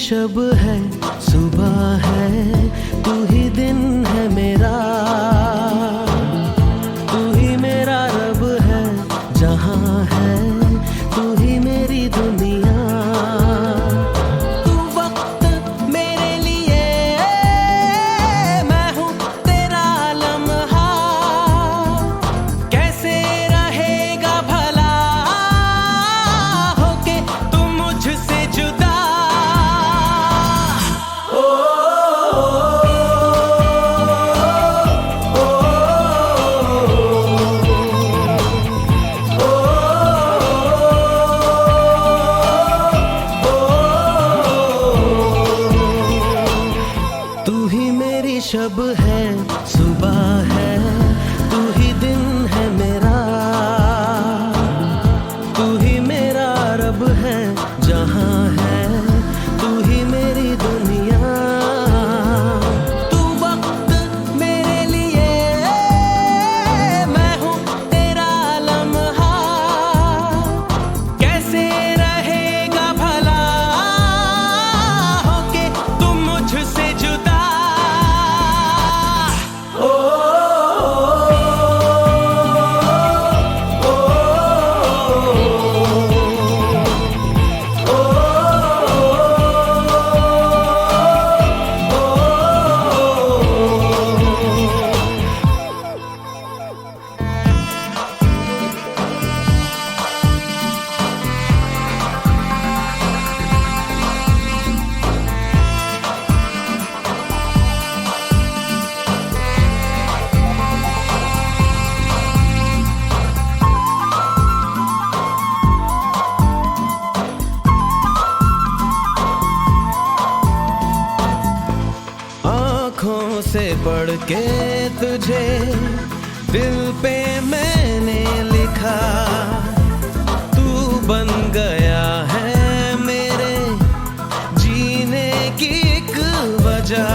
शब है, सुबह है, तू ही दिन है मेरा, तू ही मेरा रब है, जहां है तू ही मेरी दुनिया। तू वक्त मेरे लिए, मैं हूँ तेरा लम्हा, कैसे रहेगा भला होके तू मुझसे जुदा। तू ही मेरी शब है, सुबह है, तू ही दिन है मेरा, तू ही मेरा रब है, जहां है तू ही मेरी दुनिया। तू वक्त मेरे लिए, मैं हूँ तेरा लम्हा, कैसे रहेगा भला होके तुम मुझसे जुदा। आँखों से पढ़ के तुझे दिल पे मैंने लिखा, तू बन गया है मेरे जीने की एक वजह।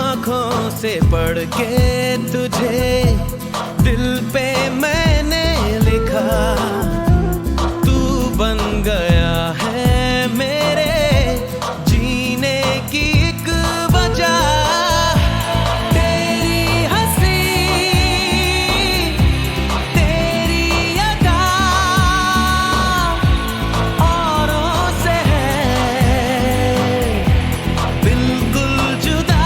आँखों से पढ़ के तुझे दिल पे मैंने लिखा, तू बन गया है मेरे जीने की एक वजह। तेरी हंसी, तेरी अदा औरों से है बिल्कुल जुदा।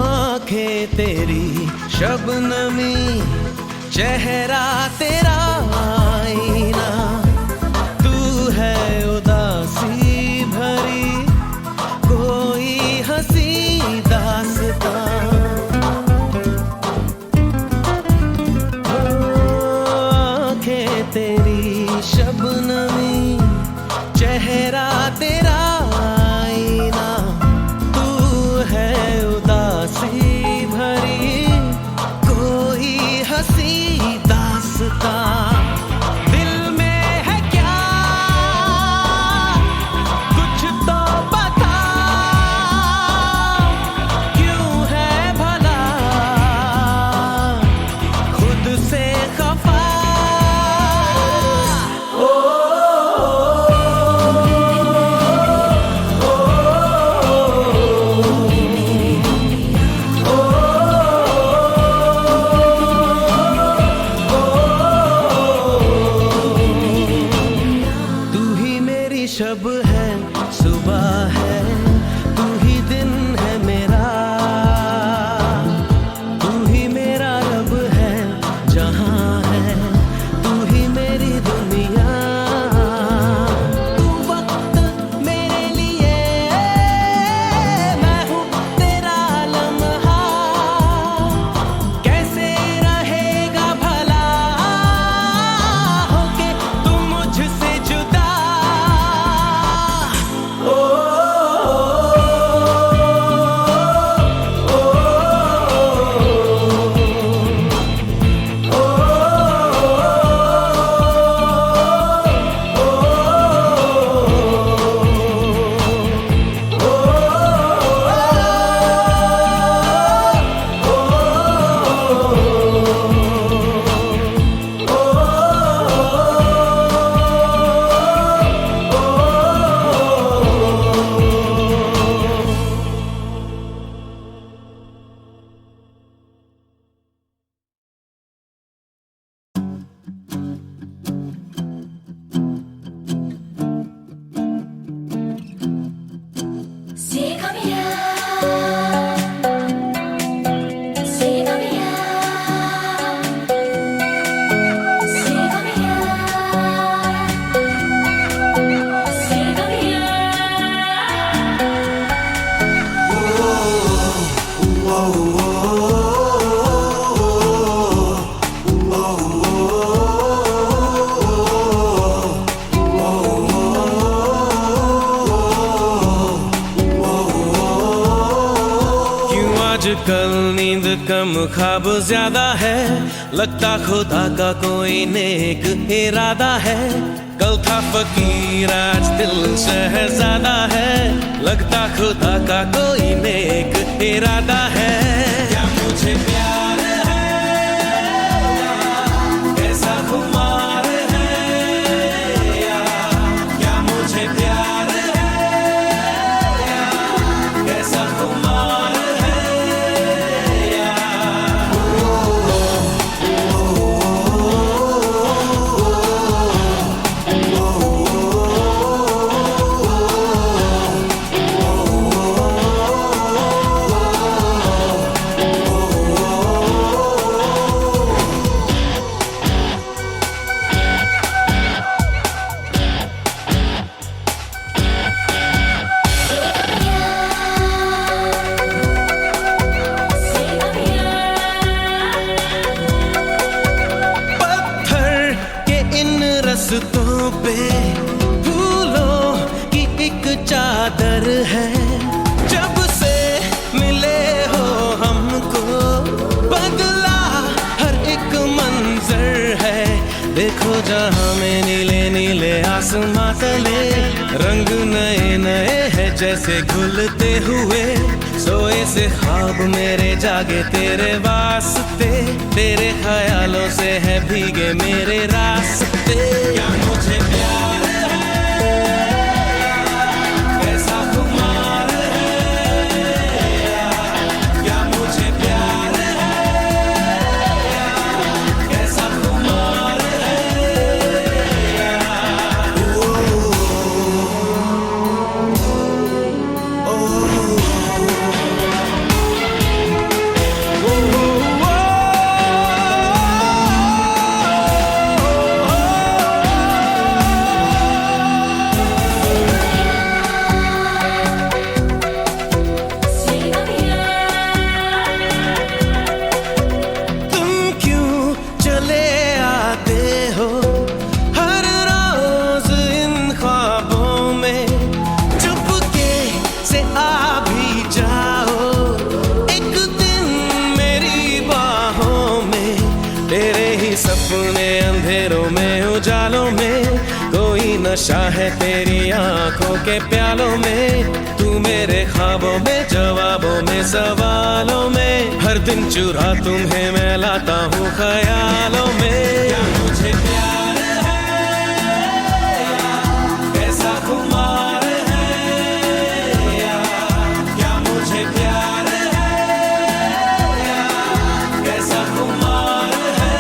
आँखें तेरी शबनमी, चेहरा तेरा आईना, तू है उदासी भरी कोई हंसी दास्तां। आँखें तेरी शबनमी, चेहरा तेरा आईना, तू है उदासी भरी कोई हंसी दास्तां। नींद कम ख्वाब ज्यादा है, लगता खुदा का कोई नेक इरादा है। कल था फकीर आज दिल शहजादा है, लगता खुदा का कोई नेक इरादा है। क्या मुझे प्यार है कैसा खुमार है या, क्या मुझे प्यार है कैसा खुमार रस्तों पे फूलों की एक चादर है। जब से मिले हो हमको बदला हर एक मंजर है। देखो जहां में नीले नीले आसमां तले रंग नए नए हैं जैसे घुलते हुए। सोए से ख्वाब मेरे जागे तेरे वास्ते, तेरे ख्यालों से है भीगे मेरे रास्ते। क्या मुझे प्यार है कैसा खुमार है, क्या मुझे प्यार है कैसा खुमार सपने अंधेरों में उजालों में। कोई नशा है तेरी आंखों के प्यालों में। तू मेरे ख्वाबों में जवाबों में सवालों में। हर दिन चुरा तुम्हें मैं लाता हूँ ख्यालों में। क्या मुझे प्यार है कैसा खुमार है या, क्या मुझे प्यार है कैसा खुमार है।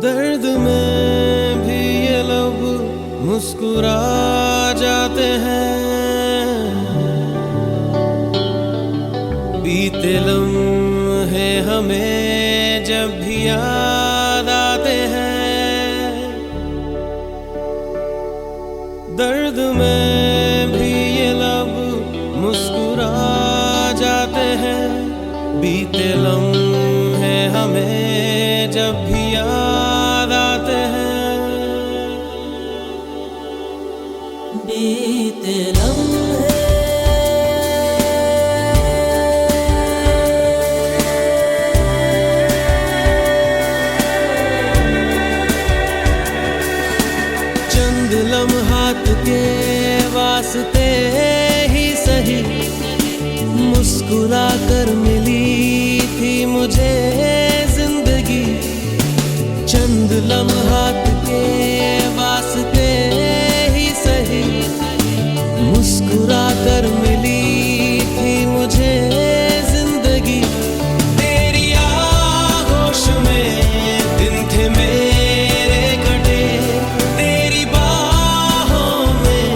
दर्द में भी ये लब मुस्कुरा जाते हैं। बीते लम्हे हमें जब भी याद आते हैं। दर्द में भी ये लब मुस्कुरा जाते हैं। बीते लम्हे मुस्कुरा कर मिली थी मुझे जिंदगी, चंद लम्हात के वास्ते ही सही, मुस्कुरा कर मिली थी मुझे जिंदगी। तेरी आगोश में दिन थे मेरे कटे, तेरी बाहों में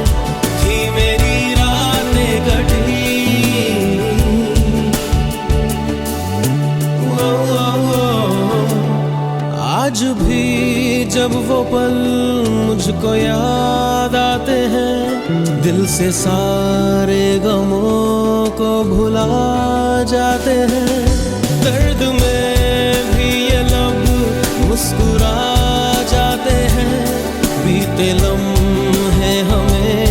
थी मेरी रातें कटी। आज भी जब वो पल मुझको याद आते हैं, दिल से सारे गमों को भुला जाते हैं। दर्द में भी ये लब मुस्कुरा जाते हैं, बीते लम्हे हमें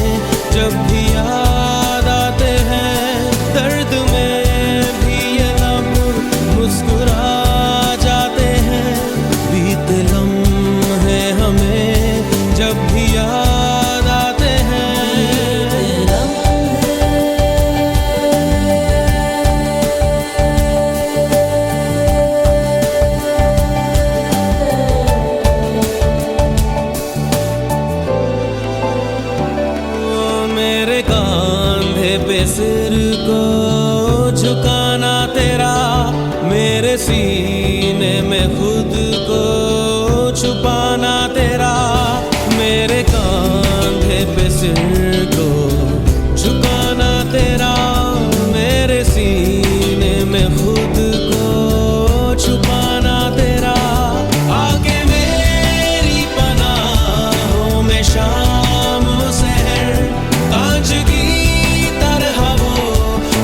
जब भी याद आते हैं। दर्द में भी ये लब मुस्कुरा जाते हैं, बीते लम्हे हमें जब भी याद आते हैं। मेरे कांधे पे सिर को झुकाना तेरा, मेरे सीने में खुद को छुपाना तेरा। मेरे कांधे पे सिर को झुकाना तेरा, मेरे सीने में खुद को छुपाना तेरा। आगे मेरी पनाहों में शाम सहर, ताजगी तरह वो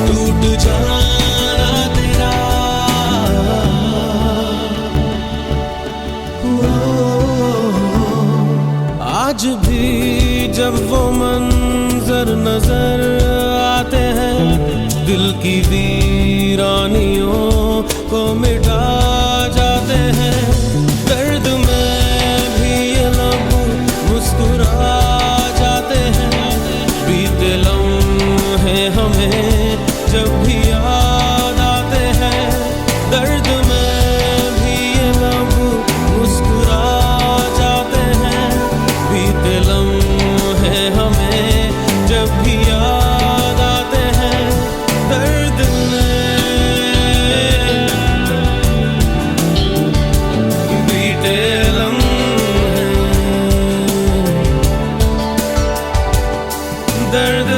टूट जाना तेरा। आज भी जब वो मंजर नजर आते हैं, दिल की वीरानियों को मिटा जाते हैं। दर्द में भी ये लब मुस्कुरा जाते हैं, बीते लम्हे हमें जब भी याद आते हैं। दर्द में भी ये लब मुस्कुरा जाते हैं, बीते लम्हे हमें जब भी याद आते हैं। दर्द में बीते लम्हे, दर्द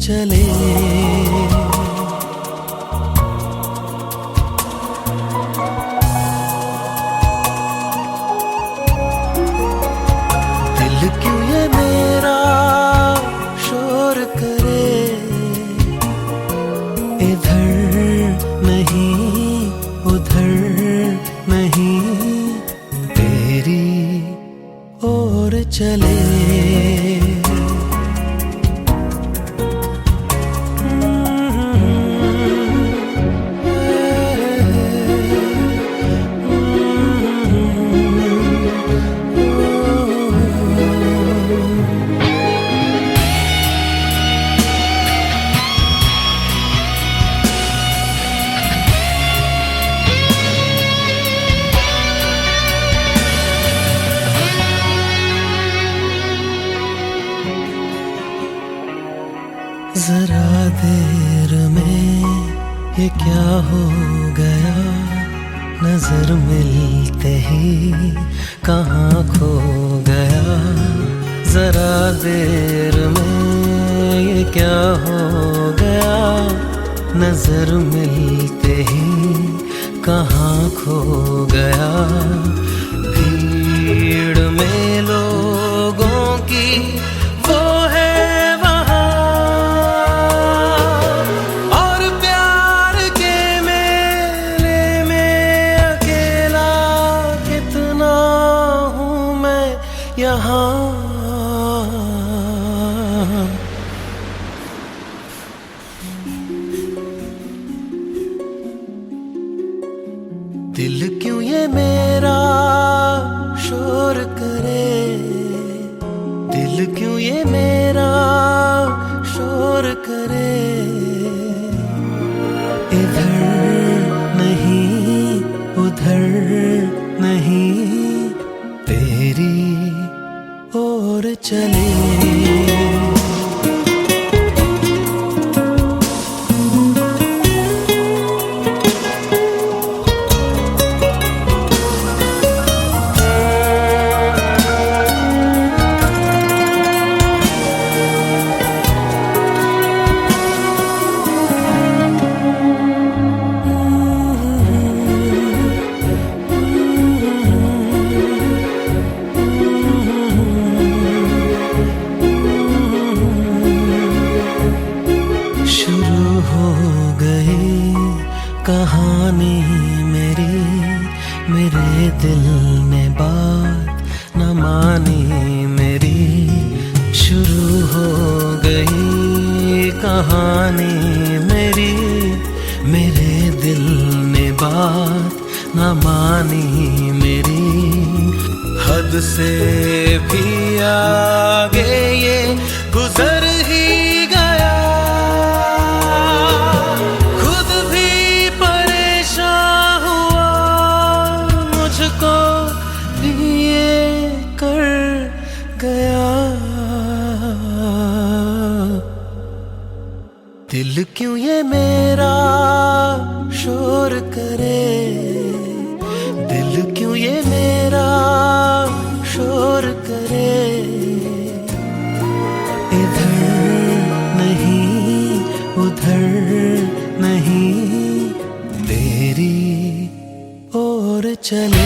चले। दिल क्यों ये मेरा शोर करे, इधर नहीं उधर नहीं तेरी ओर चले। ये क्या हो गया, नजर मिलते ही कहाँ खो गया, जरा देर में ये क्या हो गया, नजर मिलते ही कहाँ खो गया। भीड़ में लोगों की वो है वहाँ, और प्यार के मेले में अकेला कितना हूँ मैं यहाँ। दिल क्यों ये मेरा शोर करे, दिल क्यों ये मेरा शोर करे, इधर नहीं उधर नहीं तेरी ओर चले। कहानी मेरी, मेरे दिल ने बात न मानी मेरी, शुरू हो गई कहानी मेरी, मेरे दिल ने बात न मानी मेरी। हद से भी आगे ये गुजर ही गया, मुझको ये कर गया। दिल क्यों ये मेरा शोर करे, दिल क्यों ये मेरा शोर करे, इधर नहीं उधर नहीं तेरी ओर चले।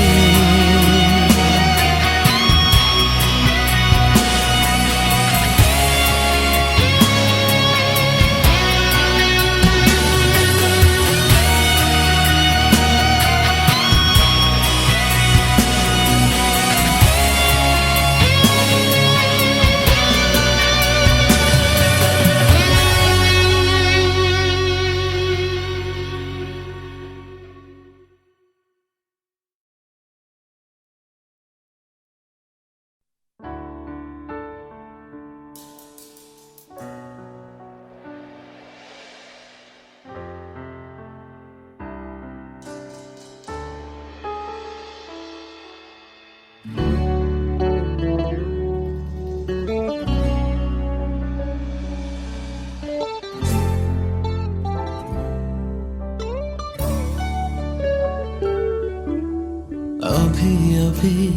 अभी अभी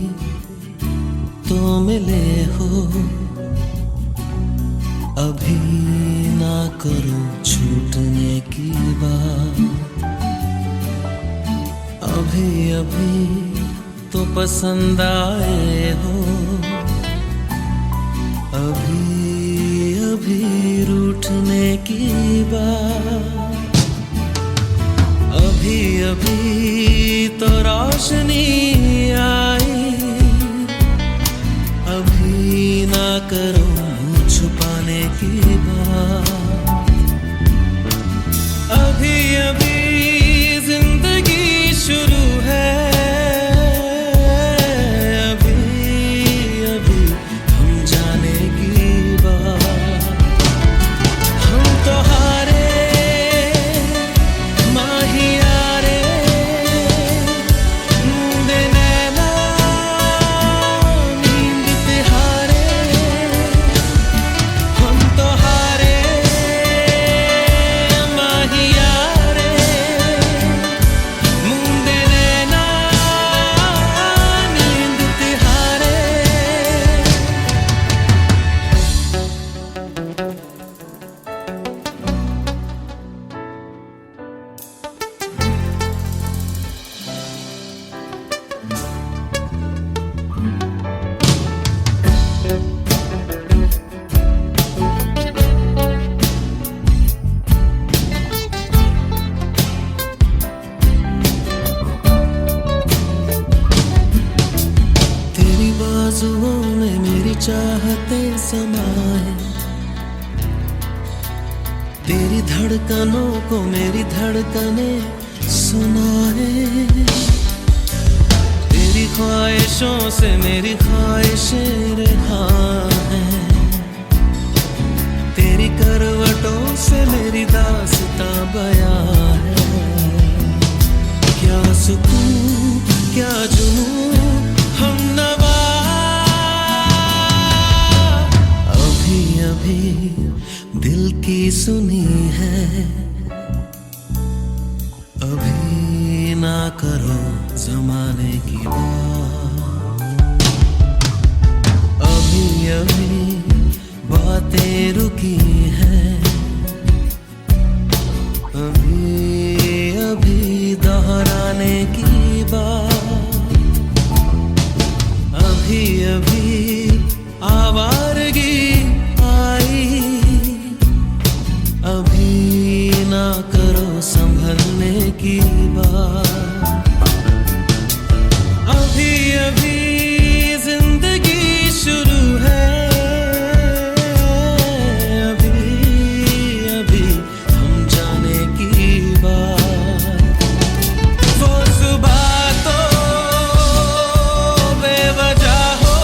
तो मिले हो, अभी ना करो छूटने की बात, अभी अभी तो पसंद आए हो, अभी अभी रूठने की बात, अभी अभी तो रोशनी आई, अभी ना करो छुपाने की बात, अभी अभी जिंदगी शुरू है, अभी अभी हम जाने की बात, हम तो हारे माहिया रे, नैना चाहते समाए, तेरी धड़कनों को मेरी धड़कनें सुनाए, तेरी ख्वाहिशों से मेरी ख्वाहिशें रिहा हैं, तेरी करवटों से मेरी दास्तां बयां है। क्या सुकून क्या जुनून हमनवा, अभी अभी दिल की सुनी है, अभी ना करो जमाने की बात, अभी अभी बातें रुकी हैं, अभी अभी दोहराने की बात, अभी अभी आवारगी आई, अभी ना करो संभलने की बात, अभी अभी जिंदगी शुरू है, अभी अभी हम जाने की बात। वो सुबह तो बेवजह हो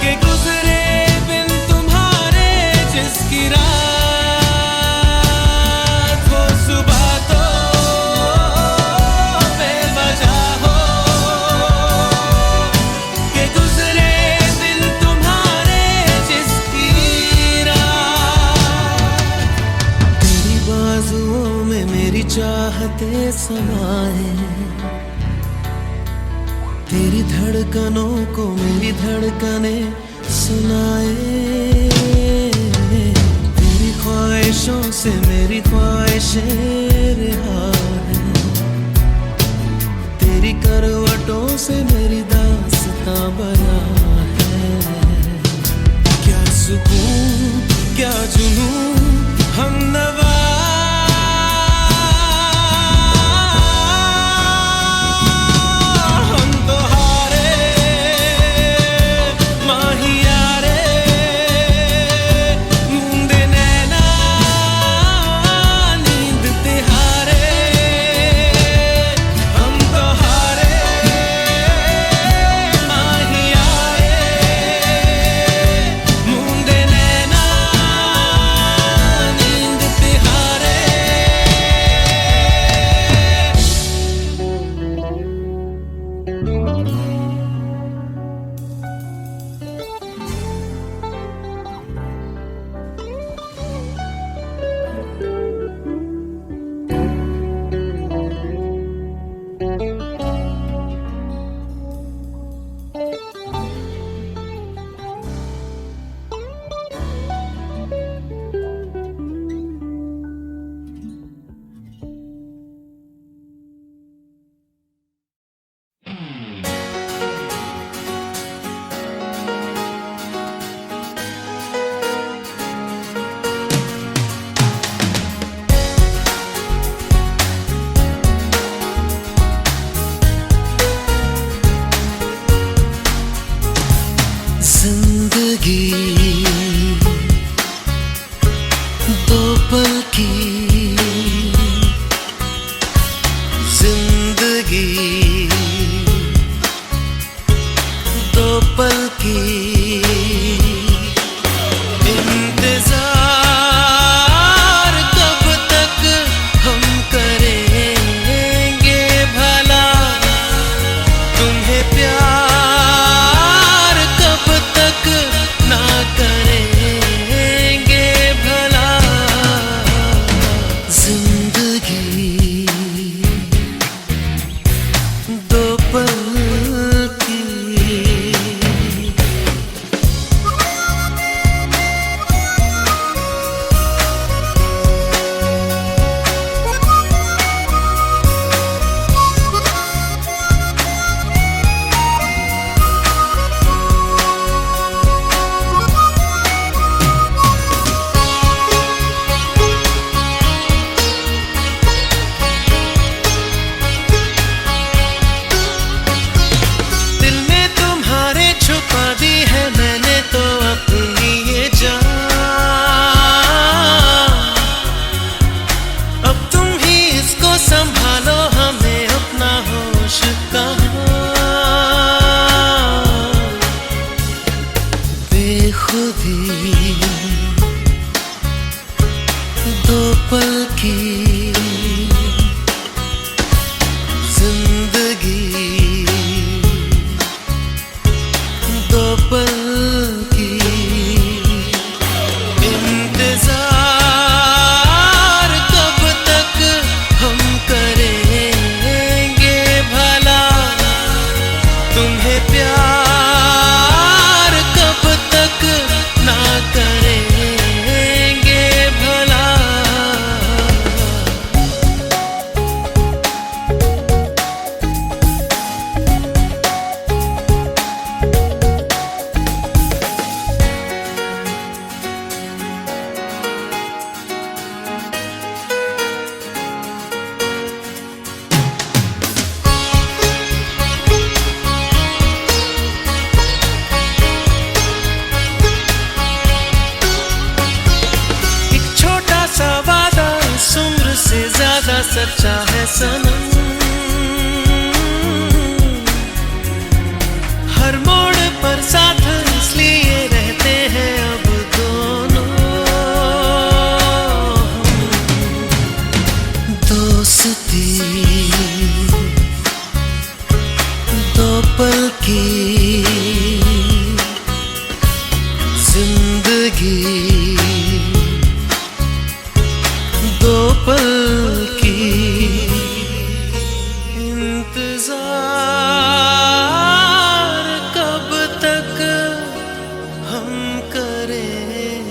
के गुजरे बिन तुम्हारे जिसकी रात, वो सुबह तो बेवजह हो के गुजरे बिन तुम्हारे जिसकी रात, तेरी बाजुओं में मेरी चाहते समाए, तेरी धड़कनों को मेरी धड़कनें सुनाए, तेरी ख्वाहिशों से मेरी ख्वाहिशें रिहा हैं, तेरी करवटों से मेरी दास्तां बयां है। क्या सुकून क्या जुनून हमनवा, हम तो हारे माहिया रे, मूंदे नैना नींद तिहारे, हम तो हारे माहिया रे, मूंदे नैना नींद तिहारे। जिंदगी दो पल की, जिंदगी दो पल की, इंतजार कब तक हम करेंगे भला, तुम्हें प्यार कब तक ना करेंगे भला, जिंदगी दो पल की। सच्चा है सनम। हर मोड़ पर साथ इसलिए रहते हैं अब दोनों। दोस्ती दो पल की जिंदगी, दो पल की इंतजार कब तक हम करेंगे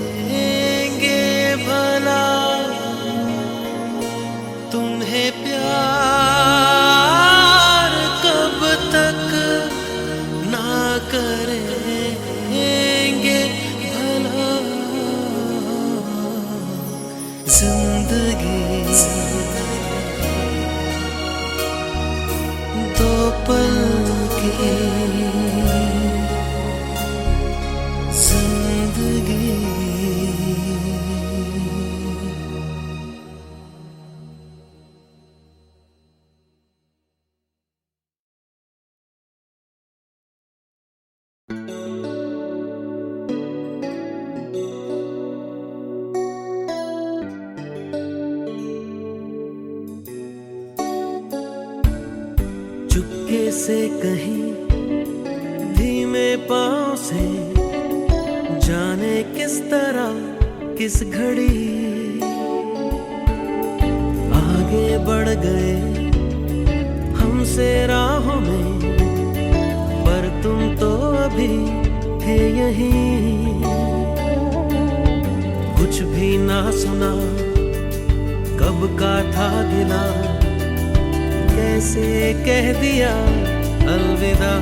भला। तुम्हें प्यार कब तक ना करेंगे भला। जिंदगी दो पल की जिंदगी। चुपके से कहीं धीमे पाँव से जाने किस तरह किस घड़ी आगे बढ़ गए हमसे राहों में, पर तुम तो अभी थे यहीं। कुछ भी ना सुना कब का था गिला, कैसे कह दिया अलविदा।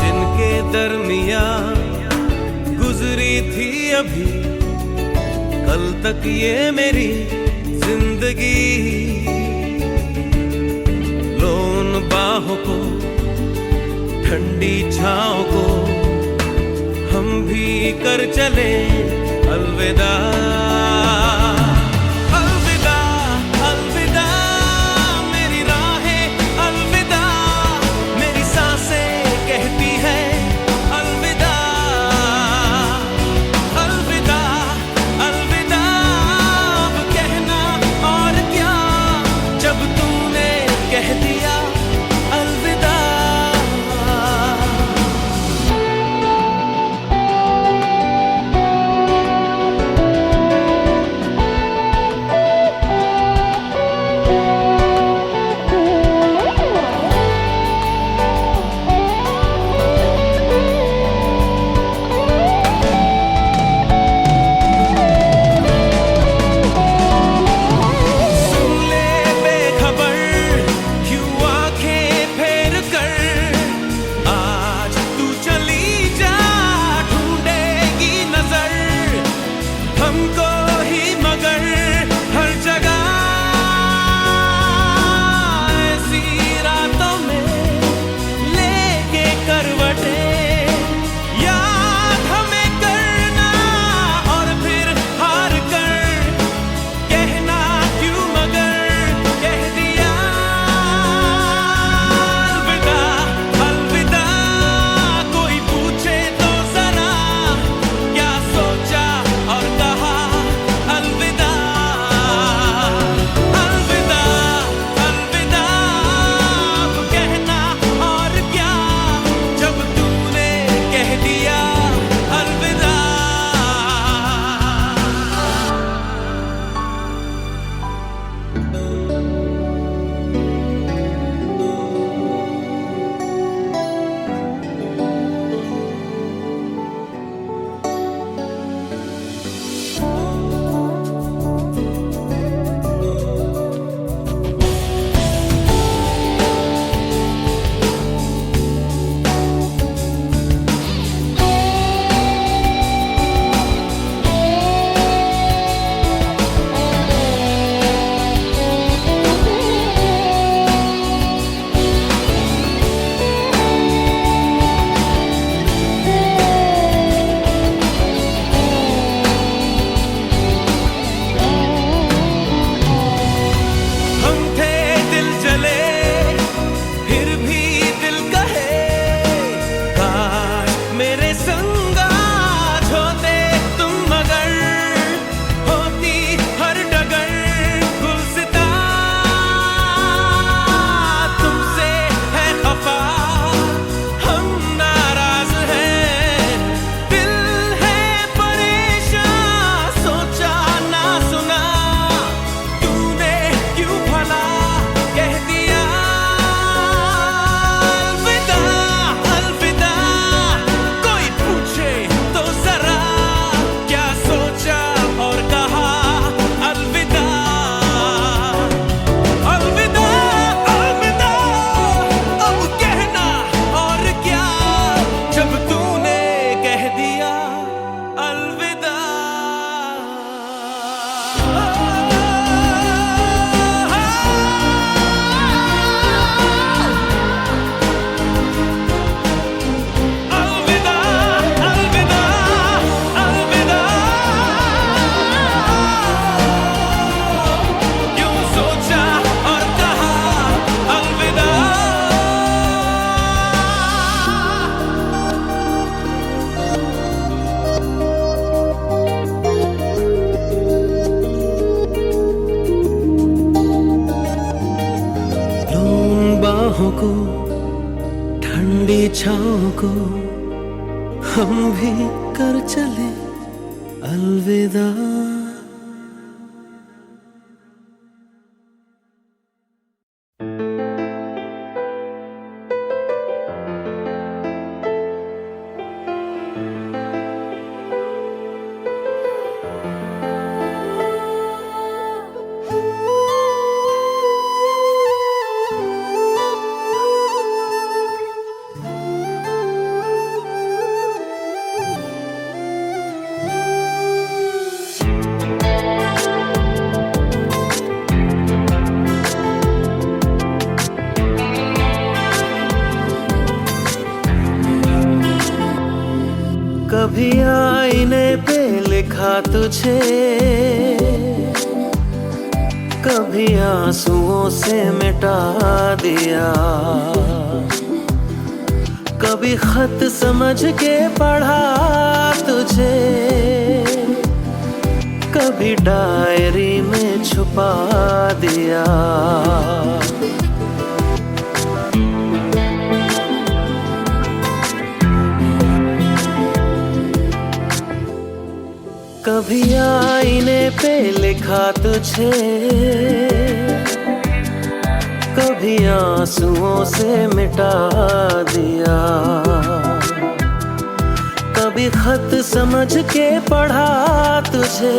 जिनके दरमिया गुजरी थी अभी कल तक ये मेरी जिंदगी, लोन बाहों को ठंडी छाँव को हम भी कर चले अलविदा। अलविदा अलविदा मेरी राहें, अलविदा मेरी सांसें कहती है अलविदा। अलविदा अलविदा अब कहना और क्या, जब तूने कह दिया अलविदा। हम भी कर चले अलविदा। कभी आईने पे लिखा तुझे, कभी आंसुओं से मिटा दिया, कभी खत समझ के पढ़ा तुझे, कभी डायरी में छुपा दिया। कभी आईने पे लिखा तुझे, कभी आंसुओं से मिटा दिया, कभी खत समझ के पढ़ा तुझे,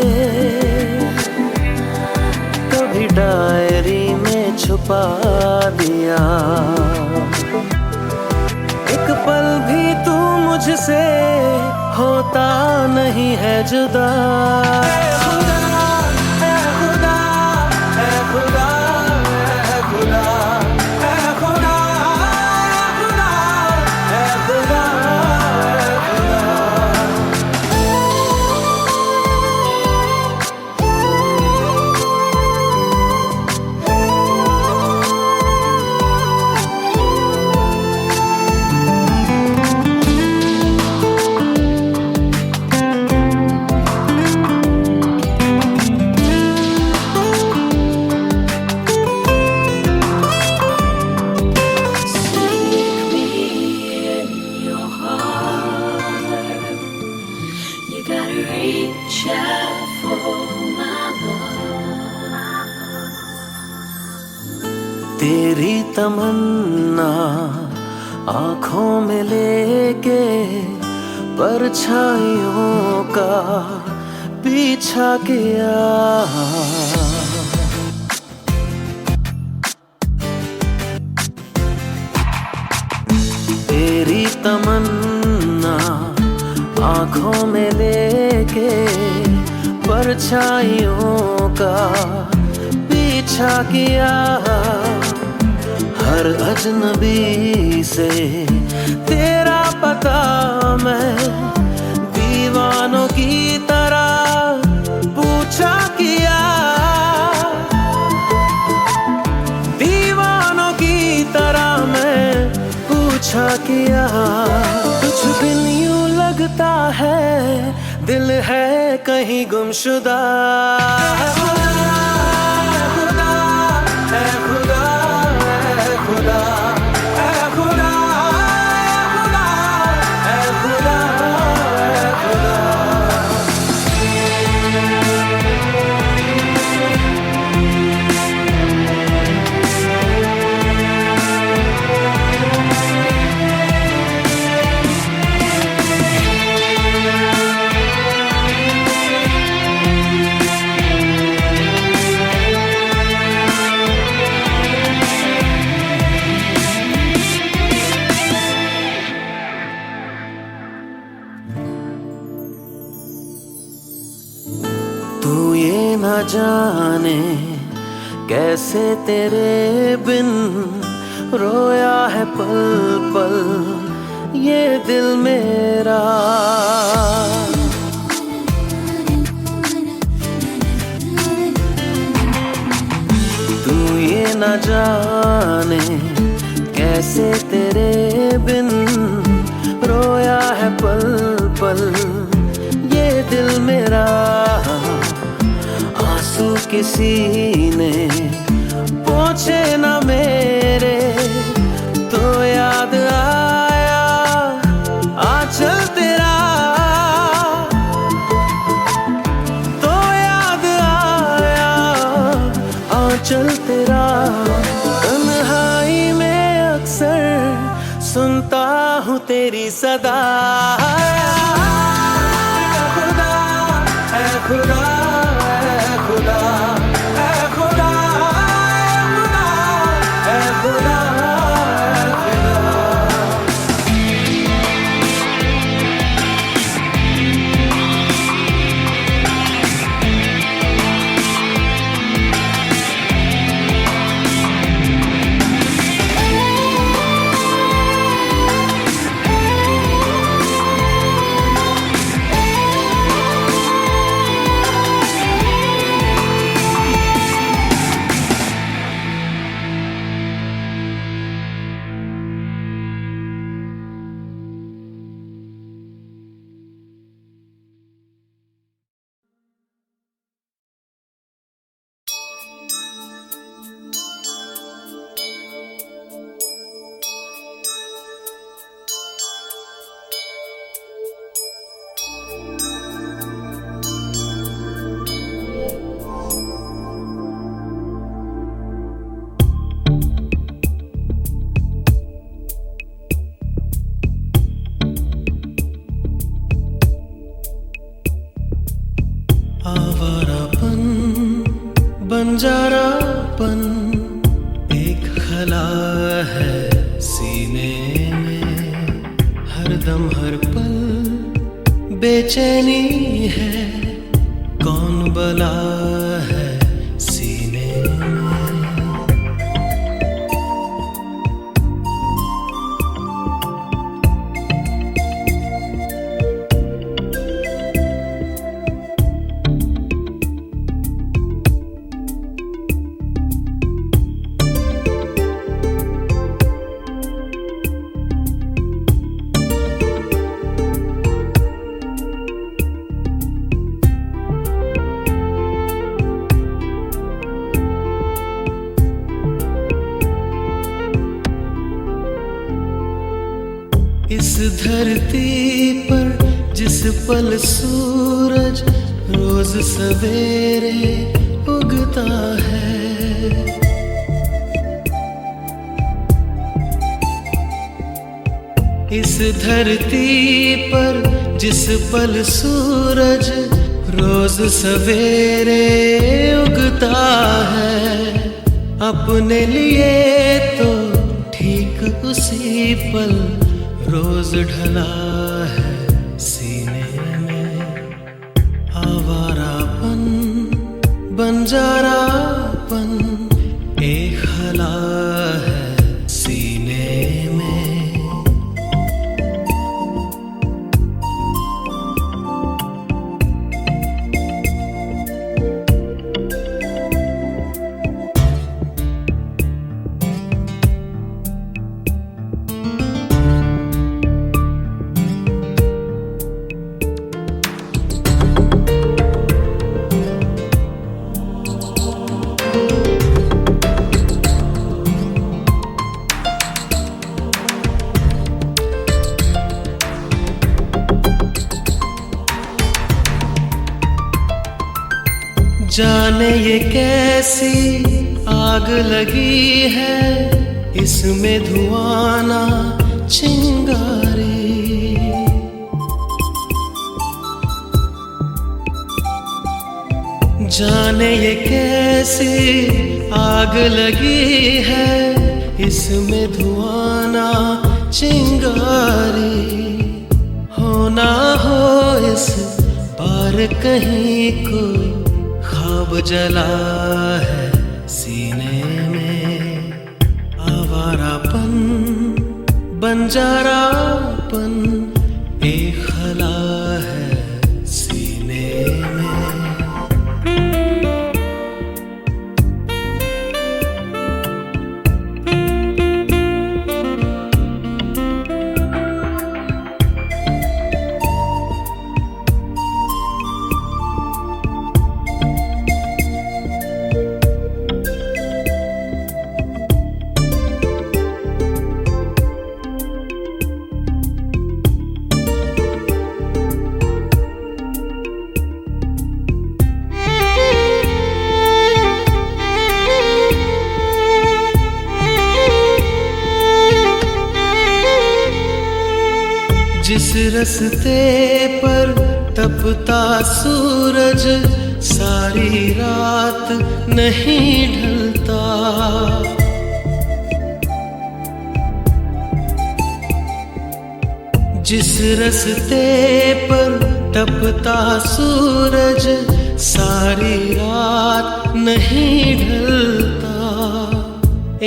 कभी डायरी में छुपा दिया। एक पल भी तू मुझसे होता नहीं है जुदा। ऐ खुदा, ऐ खुदा, ऐ खुदा, ऐ खुदा, ऐ खुदा, ऐ खुदा, ऐ खुदा। तेरी तमन्ना आँखों में लेके परछाइयों का पीछा किया। तेरी तमन्ना आँखों में लेके परछाइयों का पीछा किया। हर अजनबी से तेरा पता मैं दीवानों की तरह पूछा किया। दीवानों की तरह मैं पूछा किया। कुछ दिन यूं लगता है दिल है कहीं गुमशुदा। तू ये न जाने कैसे तेरे बिन रोया है पल पल ये दिल मेरा। तू ये न जाने कैसे तेरे बिन रोया है पल पल ये दिल मेरा। आंसू किसी ने पोंछे न मेरे तो याद आया आंचल तेरा। मेरी सदा। खुदा है खुदा है खुदा है खुदा है खुदा है खुदा। आवारापन बंजारापन एक खला है सीने में, हरदम हर पल बेचैनी है, कौन बला है सीने में। इस धरती पर जिस पल सूरज रोज सवेरे उगता है, इस धरती पर जिस पल सूरज रोज सवेरे उगता है, अपने लिए तो ठीक उसी पल रोज ढला है सीने में। आवारापन बंजारापन एक खला है सीने में। जाने ये कैसी आग लगी है, इसमें धुआं ना चिंगारी। जाने ये कैसी आग लगी है, इसमें धुआं ना चिंगारी। हो ना हो इस पार कहीं कोई ख्वाब जला है सीने में। आवारापन बंजारापन एक खला है सीने में। रास्ते पर तपता सूरज सारी रात नहीं ढलता। जिस रास्ते पर तपता सूरज सारी रात नहीं ढलता।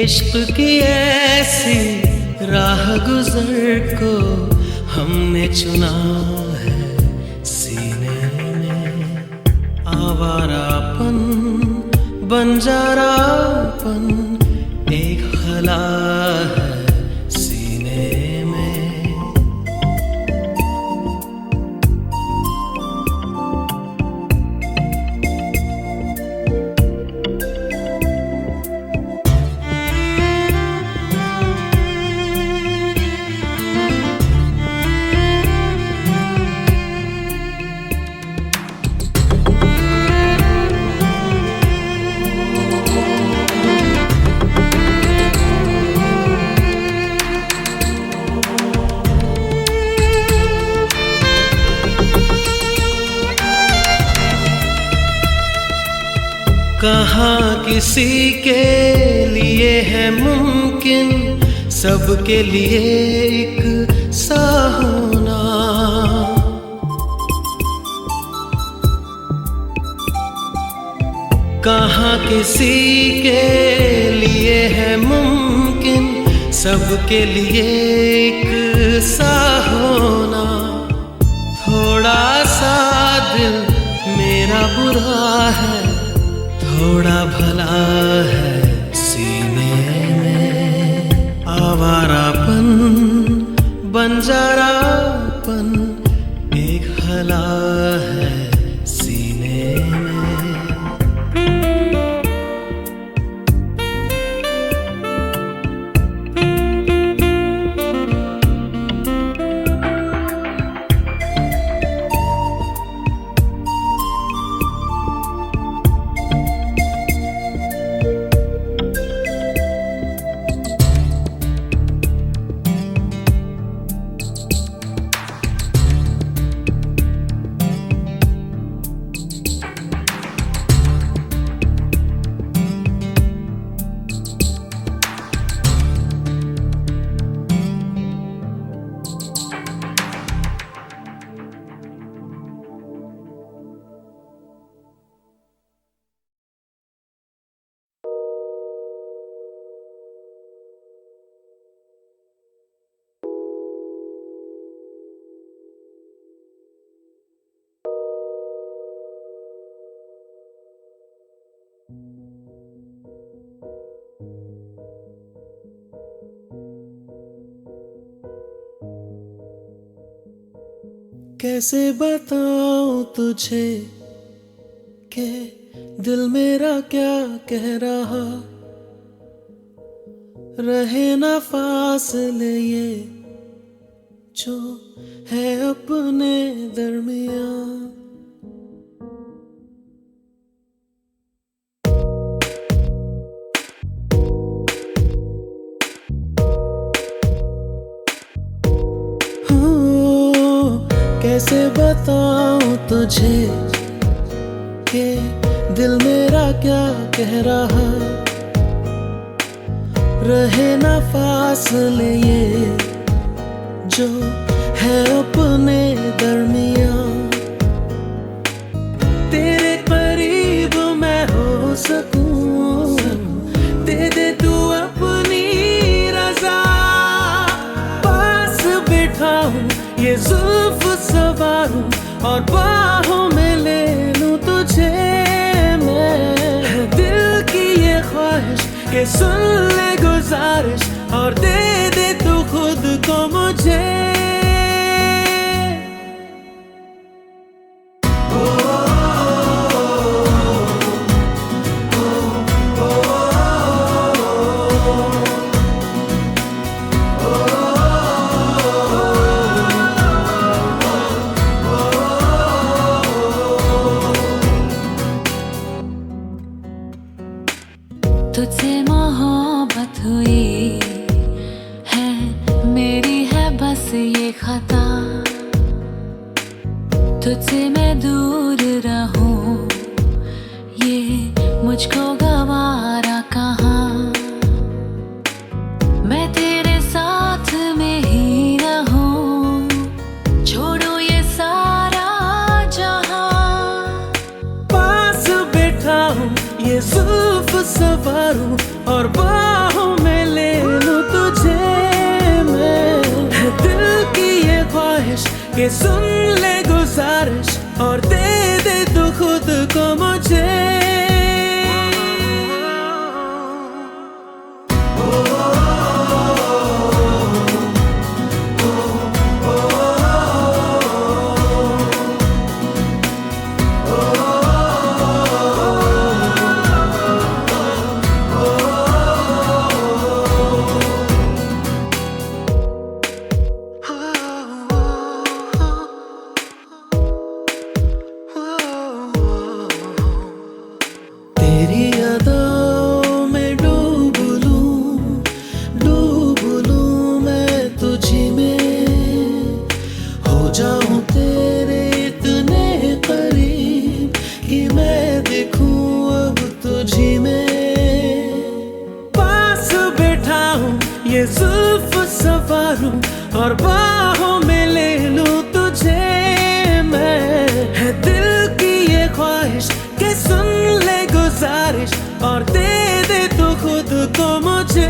इश्क की ऐसी राह गुजर को हमने चुना है सीने में। आवारापन बंजारापन एक खला है सीने में। कहाँ किसी के लिए है मुमकिन सबके लिए एक सा होना। कहाँ किसी के लिए है मुमकिन सबके लिए एक सा होना। थोड़ा सा दिल मेरा बुरा है थोड़ा भला है सीने में। आवारापन बंजारापन एक हला है सीने में। कैसे बताऊं तुझे कि दिल मेरा क्या कह रहा। रहे ना फासले ये जो है अपने दरमियां। कैसे बताऊं तुझे कि दिल मेरा क्या कह रहा। रहे ना फासले ये जो है अपने दरमियां। तेरे करीब मैं हो सकूं दे दे तू अपनी रज़ा। पास बिठाऊं ये जुल्फ सवारूं और बाहों में ले लूं तुझे मैं। दिल की ये ख्वाहिश के सुन ले गुजारिश और दे दे तू खुद को मुझे। तुझसे मोहब्बत हुई है मेरी है बस ये तुझसे मैं दूर रहूं, ये मुझको गवारा कहाँ। मैं तेरे साथ में ही रहूं, छोड़ो ये सारा जहां। पास बैठा हूँ ये जुल्फ सवारूं और बाहों में ले लूं तुझे मैं। है दिल की ये ख्वाहिश कि सुन ले गुजारिश और दे दे तू खुद को मुझे। तेरी यादों में डूब लूं मैं तुझी में। हो जाऊं तेरे इतने करीब कि मैं देखूं अब तुझी में। पास बैठा हूँ ये जुल्फ सवारूं और बाहों में ले लूं तुझे मैं। है दिल की ये ख्वाहिश कि सुन ले गुजारिश और दे दे तू खुद को मुझे।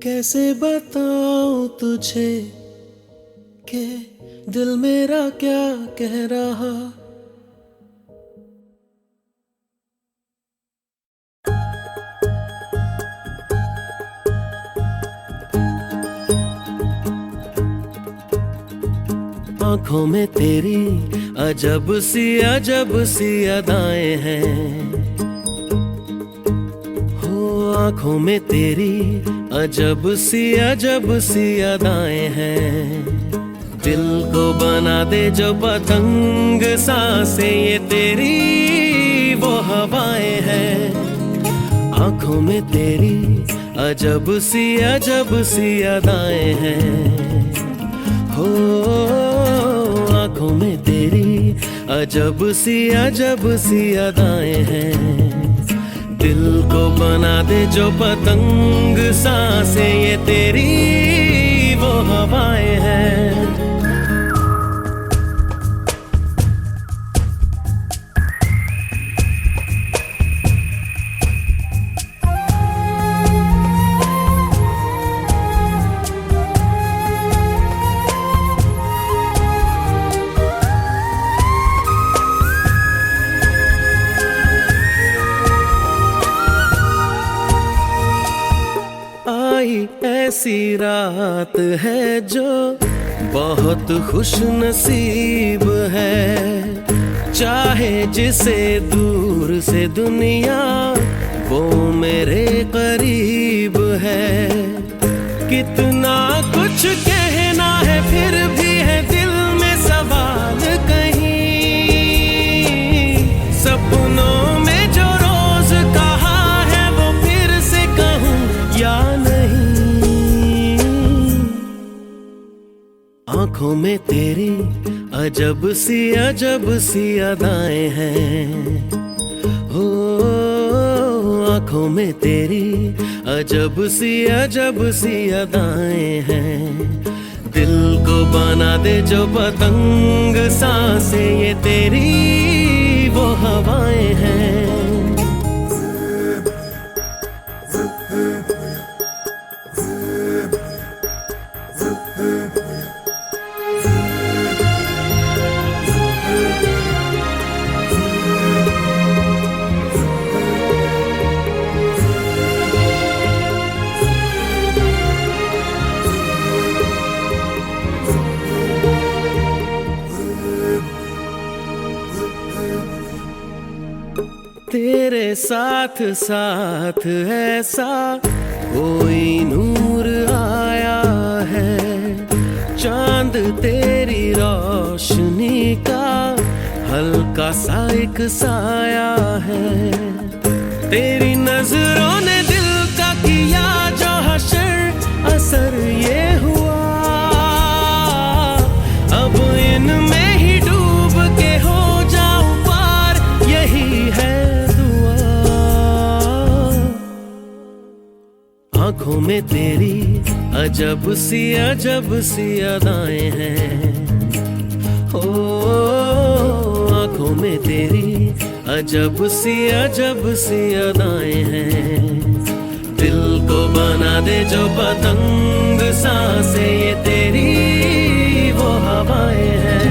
कैसे बताऊं तुझे कि दिल मेरा क्या कह रहा। आंखों में तेरी अजब सी अदाएं हैं। हो आंखों में तेरी अजब सी अदाएं हैं। दिल को बना दे जो पतंग सांसें ये तेरी वो हवाएं हैं। आंखों में तेरी अजब सी अदाएं हैं। हो आंखों में तेरी अजब सी अदाएं हैं। दिल को बना दे जो पतंग सांसें ये तेरी वो हवाएं हैं। ऐसी रात है जो बहुत खुश नसीब है। चाहे जिसे दूर से दुनिया वो मेरे करीब है। कितना कुछ कहना है फिर भी है दिल में सवाल कहीं। सपनों में जो रोज कहा है वो फिर से कहूँ या नहीं। आंखों में तेरी अजब सी अदाएं हैं। हो आंखों में तेरी अजब सी अदाएं हैं। दिल को बना दे जो पतंग सांसें ये तेरी वो हवाएं हैं। तेरे साथ साथ ऐसा कोई नूर आया है, चांद तेरी रोशनी का हल्का सा एक साया है। तेरी नजरों ने दिल का किया जो हशर, असर ये हुआ अब इनमें ही डूब के हो जाऊं पार, यही है दुआ। आंखों में तेरी अजब सी अदाएं हैं, हो आंखों में तेरी अजब सी अदाएं हैं। दिल को बना दे जो पतंग सांसें, ये तेरी वो हवाएं हैं।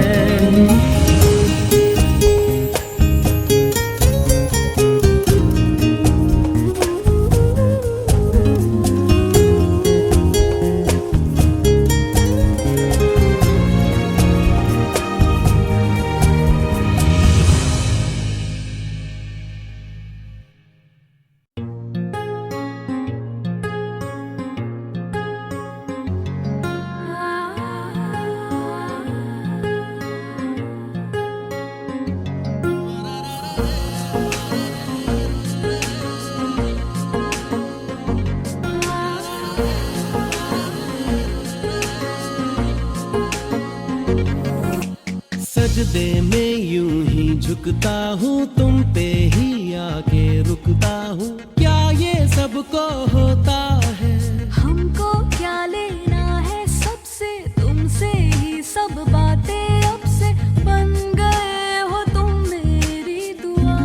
सजदे में यूं ही झुकता हूँ, तुम पे ही आके रुकता हूँ, क्या ये सबको होता है? हमको क्या लेना है सबसे, तुमसे ही सब बातें अब से, बन गए हो तुम मेरी दुआ।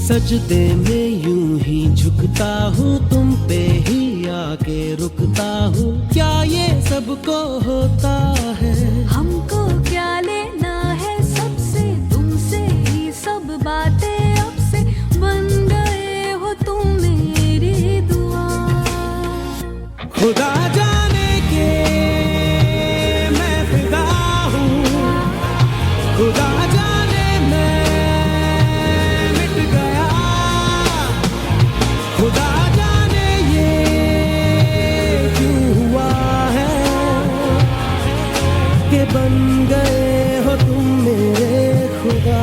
सजदे में यूं ही झुकता हूँ, तुम पे ही आके रुकता हूँ, क्या ये सबको होता है? हमको क्या लेना है सबसे, तुमसे ही सब बातें अब से, बन गए हो तुम मेरी दुआ। खुदा जाने के मैं फिदा हूँ, खुदा जाने मैं मिट गया, खुदा जाने ये क्यों हुआ है कि बन गए हो तुम मेरे खुदा।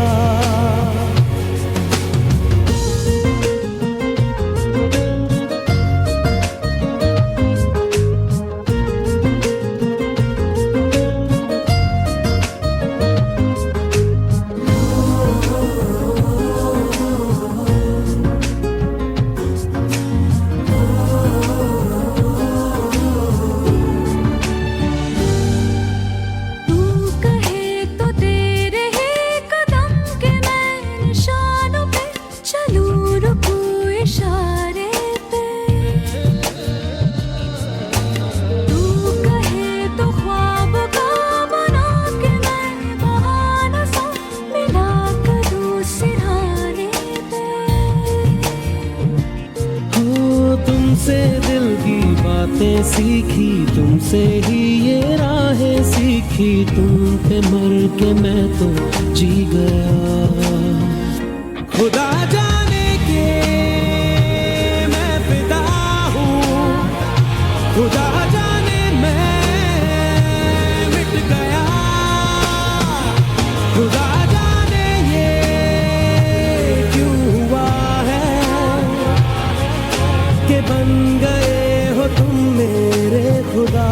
सीखी तुमसे ही ये राहें सीखी, तुम पे मर के मैं तो जी गया। खुदा जाने के मैं फिदा हूँ, खुदा जाने मैं मिट गया, खुदा जाने ये क्यों हुआ है कि बन गए हो तुम मेरे खुदा।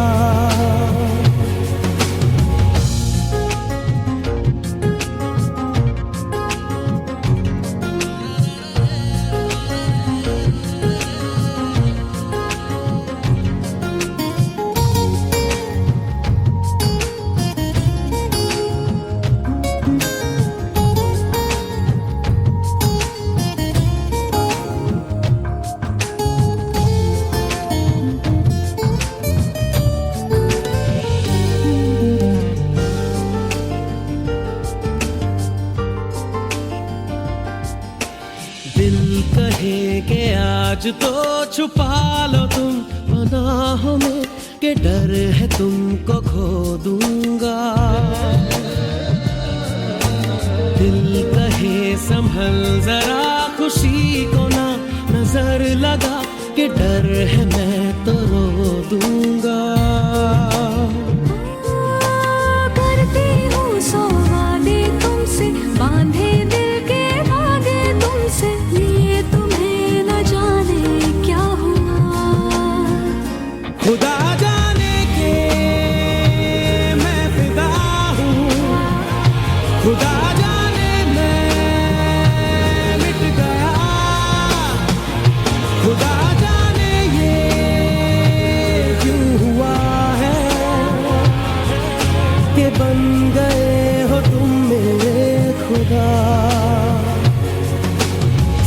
दिल कहे के आज तो छुपा लो तुम पनाहों में, के डर है तुमको खो दूंगा। दिल कहे संभल जरा, खुशी को ना नजर लगा कि डर है मैं तो रो दूंगा। करती हूँ सौ वादे तुमसे, बांधे दिल के धागे तुमसे, लिए तुम्हें न जाने क्या हुआ। खुदा जाने के मैं फिदा हूँ, खुदा जाने मैं मिट गया, खुदा जाने ये क्यों हुआ है कि बन गए हो तुम मेरे खुदा।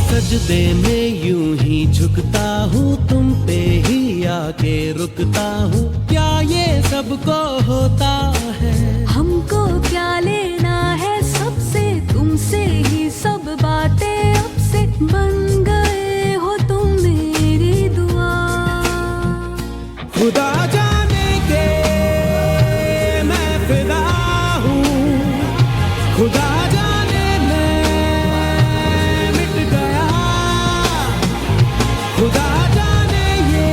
सजदे में यूं ही झुकता हूँ, तुम पे ही आके रुकता हूँ, क्या ये सबको होता है? हमको क्या लेना है सबसे, तुमसे ही सब बातें अब से, बन गए हो तुम मेरी दुआ। खुदा जाने के मैं फिदा हूँ, खुदा जाने मैं मिट गया, खुदा जाने ये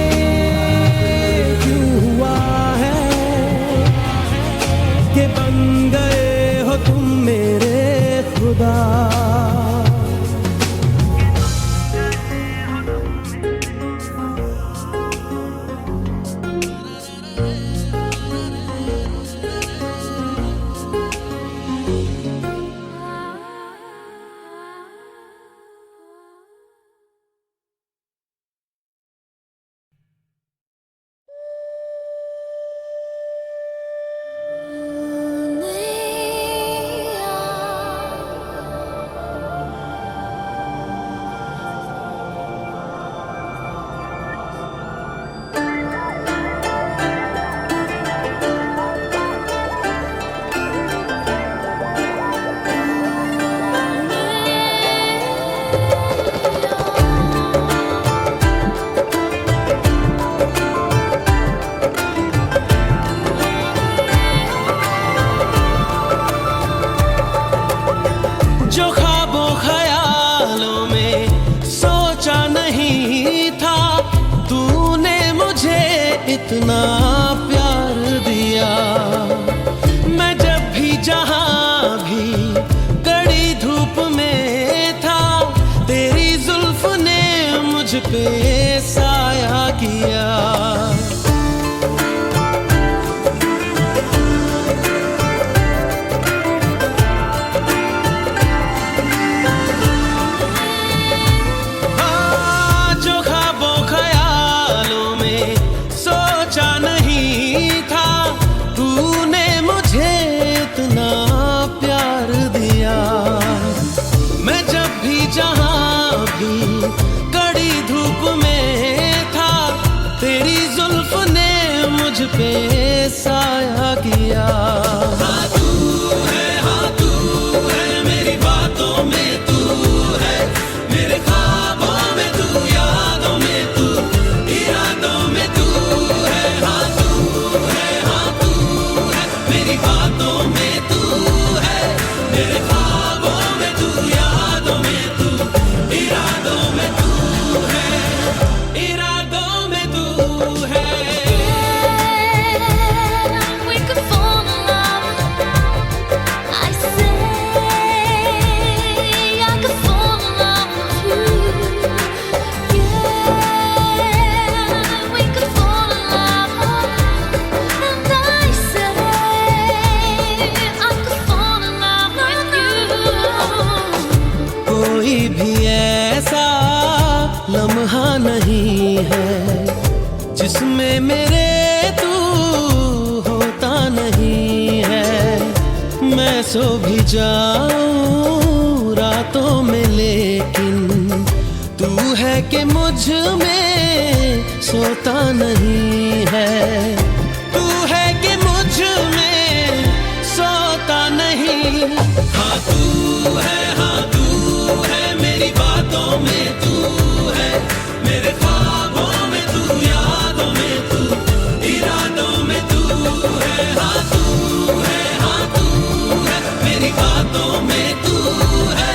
क्यों हुआ है कि बन गए हो तुम मेरे खुदा। जो ख्वाबों ख्यालों में सोचा नहीं था, तूने मुझे इतना प्यार दिया। मैं जब भी जहां भी कड़ी धूप में था, तेरी जुल्फ ने मुझ पे साया किया। पे साया किया। हाँ तू है मेरी बातों में तू है, मेरे ख्वाबों में तू, यादों में तू, इरादों में तू है। हाँ तू है मेरी बातों में तू है, मेरे ख्वाबों में तू, यादों में तू, इरादों में तू है, इरादों में तू है। कोई भी ऐसा लम्हा नहीं है जिसमें मेरे तू होता नहीं है। मैं सो भी जाऊं रातों में, लेकिन तू है कि मुझ में सोता नहीं है। तू है कि मुझ में सोता नहीं। हाँ तू है मेरी बातों में तू है, मेरे ख्वाबों में तू, यादों में तू, इरादों में तू है। हाँ तू है मेरी बातों में तू है,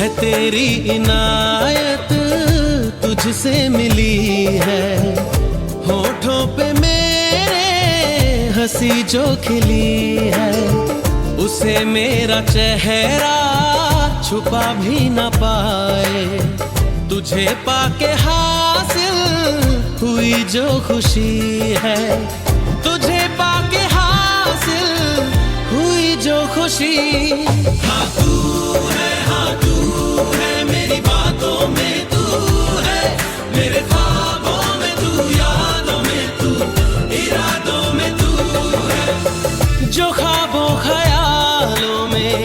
है तेरी इनायत तुझसे मिली है, होठों पे मेरे हंसी जो खिली है, उसे मेरा चेहरा छुपा भी न पाए। तुझे पाके हासिल हुई जो खुशी है, तुझे पाके हासिल हुई जो खुशी। हाँ तू है मेरी बातों में तू है, मेरे ख्वाबों में तू, यादों में तू, इरादों में तू है। जो ख्वाबों ख्यालों में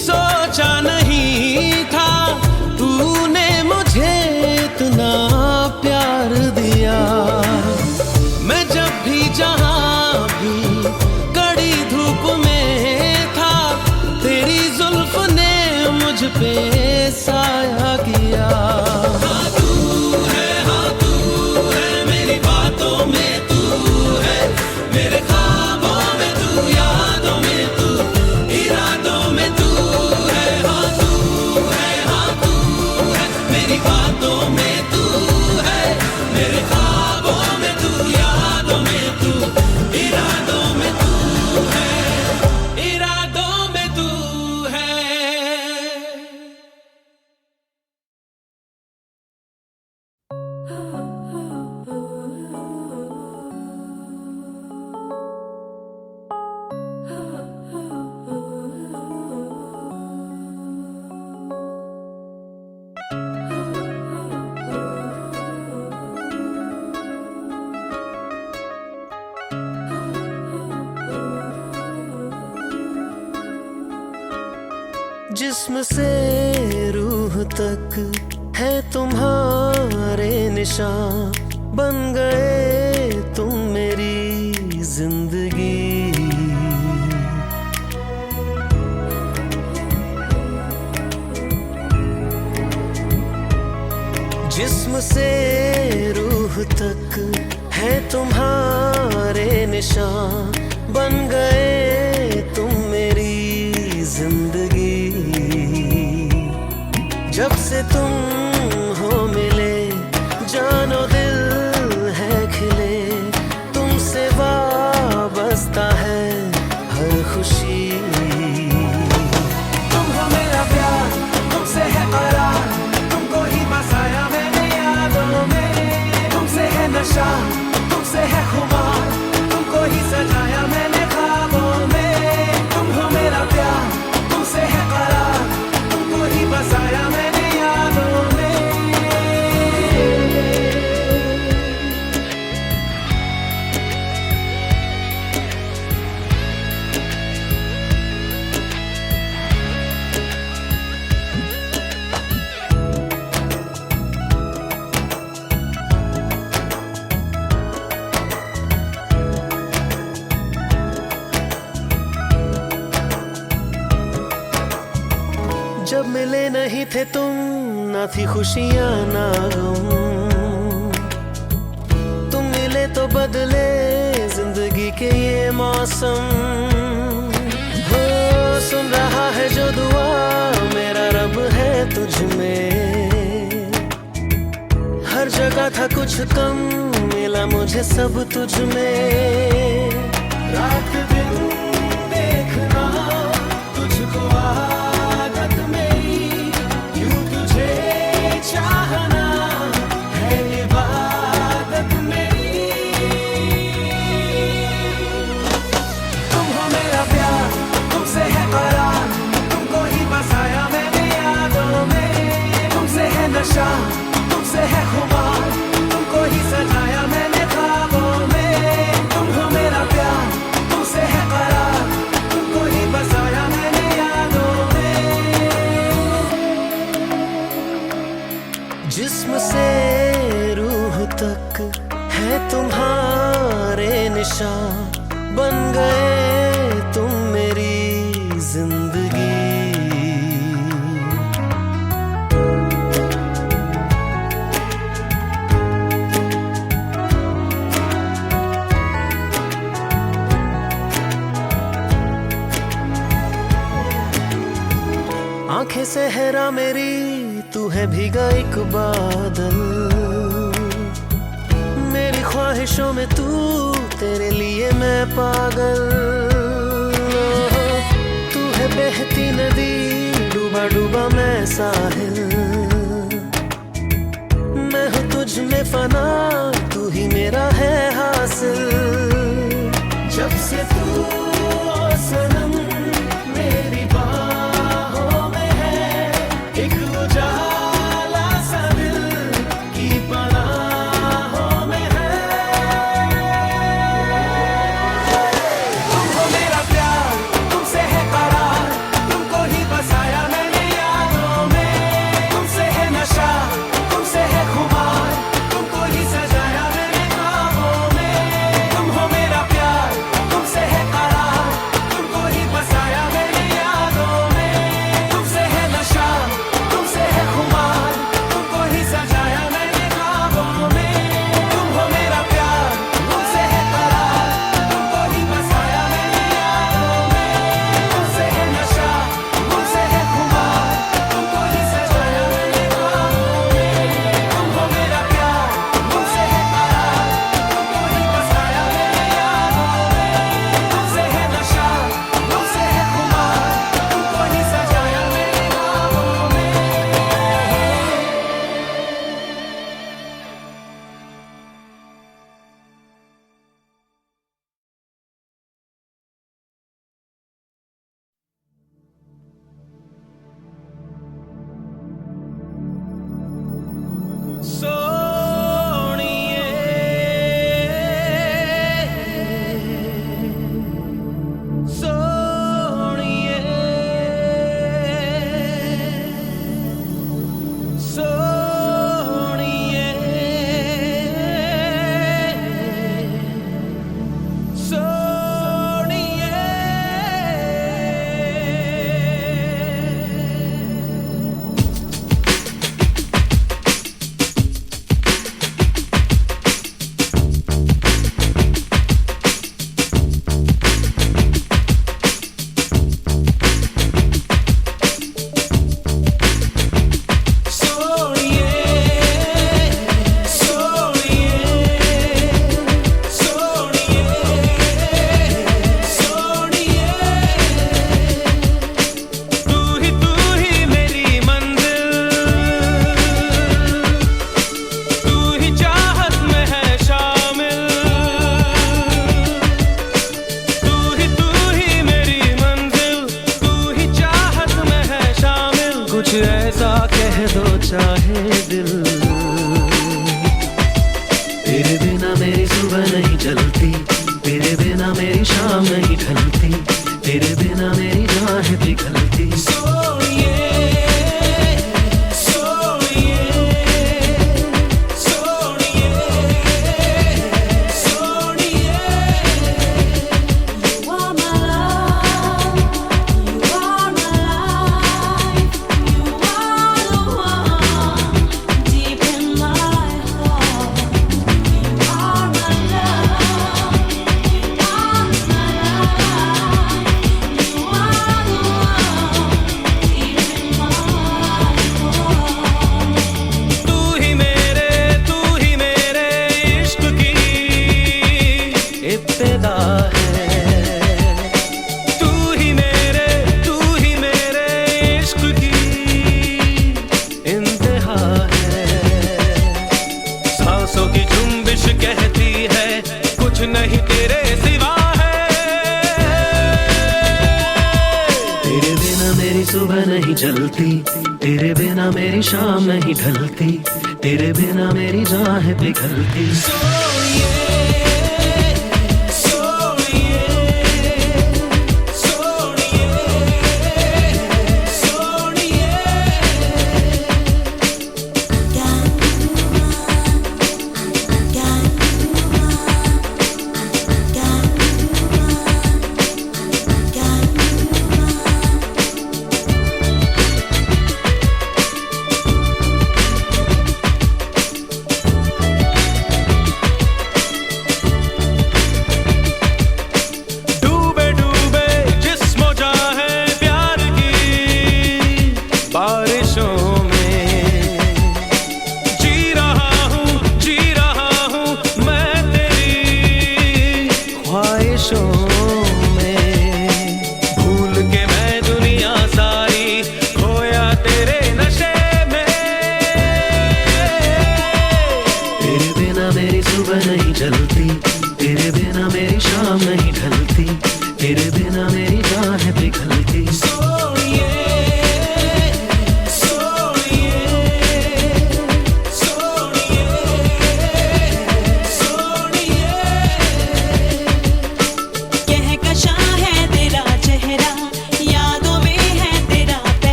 सोचा नहीं था, तूने मुझे इतना प्यार दिया। मैं जब भी जहां भी कड़ी धूप में था, तेरी जुल्फ ने मुझ पे साया किया। हाँ तू है मेरी बातों में तू है, मेरे ख्वाबों में तू, यादों में तू, इरादों में तू है। हाँ तू है मेरी बातों में तू है, मेरे ख्वाबों में तू, यादों में तू, इरादों में तू है, इरादों में तू है। जिस्म से रूह तक है तुम्हारे निशान, बन गए तुम मेरी जिंदगी। जिस्म से रूह तक है तुम्हारे निशान, बन गए तुम मेरी जिंदगी। जब से तुम हो मिले, जानो दिल है खिले, तुमसे वाबस्ता है हर खुशी। तुम हो मेरा प्यार, तुमसे है करार, तुमको ही बसाया मैंने यादों में। तुमसे है नशा, तुमसे है खुमार, तुमको ही सजाया मैंने ख्वाबों में। तुम हो मेरा प्यार, तुमसे है करार, तुमको ही बसाया मैंने यादों में। जब मिले नहीं थे तुम, ना थी खुशियाँ ना गम, तुम मिले तो बदले जिंदगी के ये मौसम। हो सुन रहा है जो दुआ मेरा रब है तुझ में। हर जगह था कुछ कम, मिला मुझे सब तुझ में। रात दिन देखना तुझको आदत मेरी, यूं तुझे चाहना है इबादत मेरी। तुम हो मेरा प्यार, तुमसे है करार, तुमको ही बसाया मैंने यादों में। तुमसे है नशा, तुमसे है खुमार, तुमको ही सजाया मैंने ख्वाबों में। तुम हो मेरा प्यार, तुमसे है करार, आंखें सहरा मेरी, तू है भीगा एक बादल। मेरी ख्वाहिशों में तू, तेरे लिए मैं पागल। तू है बहती नदी, डूबा डूबा मैं साहिल। मैं हूँ तुझ में फना, तू ही मेरा है हासिल। जब से तू ओ सनम मेरी बाहों में है, एक उजाला सा दिल की पनाहों में है। तुम हो मेरा प्यार, तुमसे है करार, तुमको ही बसाया मैंने यादों में। तुमसे है नशा, तुमसे है खुमार, तुमको ही सजाया मैंने ख्वाबों में। तुम हो मेरा प्यार, तुमसे है करार, तुमको ही बसाया मैंने यादों में। तुमसे है नशा, तुमसे है खुमार, तुमको ही सजाया मैंने ख्वाबों में। तुम हो मेरा प्यार, तुमसे है करार, तुमको ही बसाया मैंने यादों में। तुमसे है नशा, तुमसे है खुमार, तुमको ही सजाया मैंने ख्वाबों में। तुम हो मेरा प्यार, तुमसे है करार, तुमको ही बसाया मैंने यादों में। तुमसे है नशा, तुमसे है खुमार, तुमको ही सजाया मैंने ख्वाबों में। कुछ ऐसा कह दो चाहे दिल, तेरे बिना मेरी सुबह नहीं चलती, तेरे बिना मेरी शाम नहीं ढलती, तेरे बिना मेरी राह पिघलती। नहीं तेरे सिवा है, तेरे बिना मेरी सुबह नहीं चलती, तेरे बिना मेरी शाम नहीं ढलती, तेरे बिना मेरी राह पिघलती।